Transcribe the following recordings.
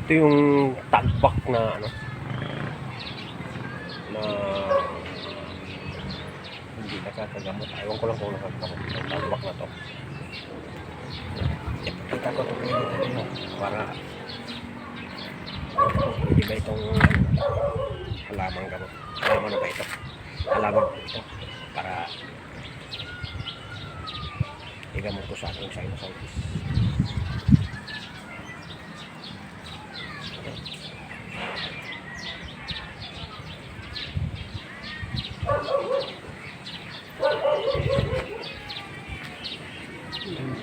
Ito yung tagbak na ano na hindi nakakagamot. Ewan ko lang kung nakakagamot yung tagbak na to. Ipakita ko ito kayo para pwede ba itong halamang gamot. Halaman na ba ito? Halaman ko ito para igamot ko sa aking sinusitis.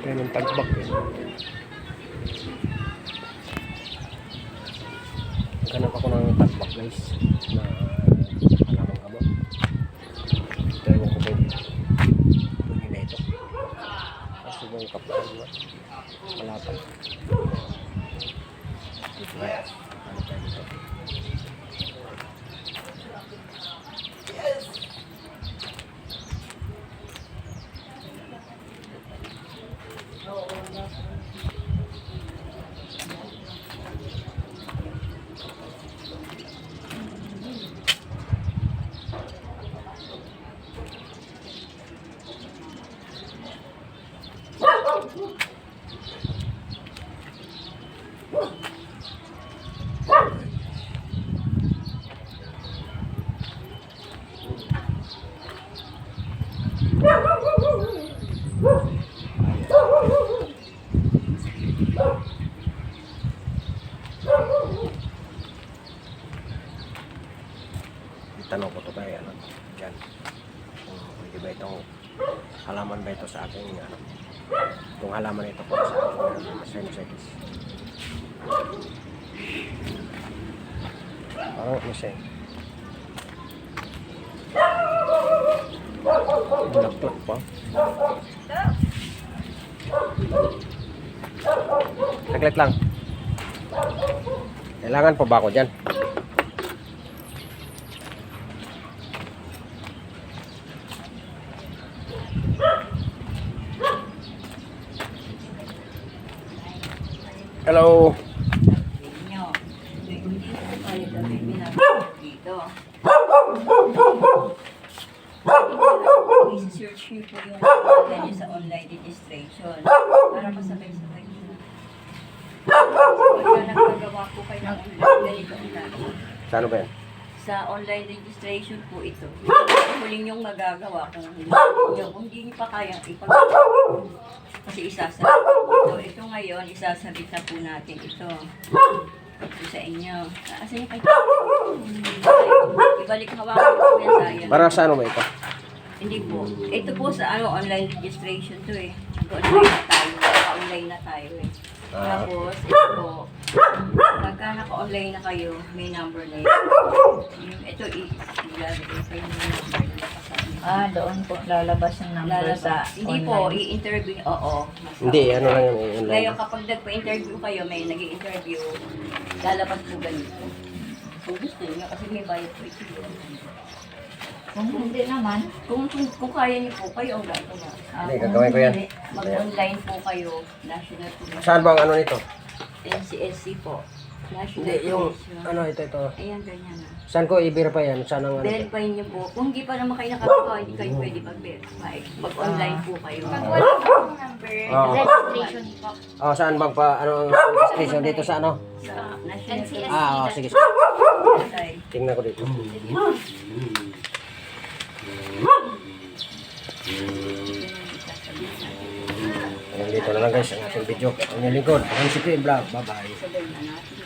Kaya ng tagbak eh. Naghanap ako ng tagbak guys na halamang gamot. Ito ewan ko pwede na ito. Kasi yung kapal na malapad. Dito kaya ano tayo dito. Tanong ko to kaya ano dyan pwede ba itong halaman ba ito sa aking ano itong halaman ito po sa aking sinusitis. Parang ano siya bulaklak pa. Saglit lang, kailangan pa ba ako dyan? Hello. I-search nyo po yung ganyan sa online registration para masabay-sabay nyo. Pagka nagpagawa po kayo ng ganito ang gagawin. Saan ba yan? Sa online registration po ito. Huling yung magagawa kung hindi nyo pa kayang ipagawa. Kasi isasabit ito. Ito ngayon, isasabit na po natin ito. Ito sa inyo. Asan yung kayo? Ibalik hawakan po yan sa yan. Para sa ano ba ito? Hindi po. Ito po sa online registration to eh. Online na tayo. Naka-online na tayo eh. Tapos, ito po. Pagka naka-online na kayo, may number na yun. Ito ilalagay sa yung number na kasama. Doon po lalabas yung number sa Hindi online. po, i-interview. Oo. Hindi, ano lang yung online. Ngayon, kapag nagpa-interview kayo, may nag-i-interview, lalabas po ganito. Kung gusto niyo, kasi may bayad po ito. Kung hindi naman, Kung kaya niyo po, kayo ang gagawa. Hindi, gagawin ko yan. Mag-online po kayo, national po. Saan ba ang ano nito? NCSC po. National Hindi, yung Commission. ano ito. Ayan, ganyan na. Saan ko i-verify yan? Saan ang ano? Verify niyo po. Kung hindi pa naman kayo nakagawa, hindi kayo pwede mag-verify. Mag-online po kayo. Pag wala pong number, Oo. registration po. Oh, saan bang pa ano ang registration dito sa ano? Sa National NCSC. Sige. Commission. Tingnan ko dito. Ayan, dito na lang guys ang ating video. Ang lingkod, ang Sikri Vlog. Bye-bye. Sabay na natin.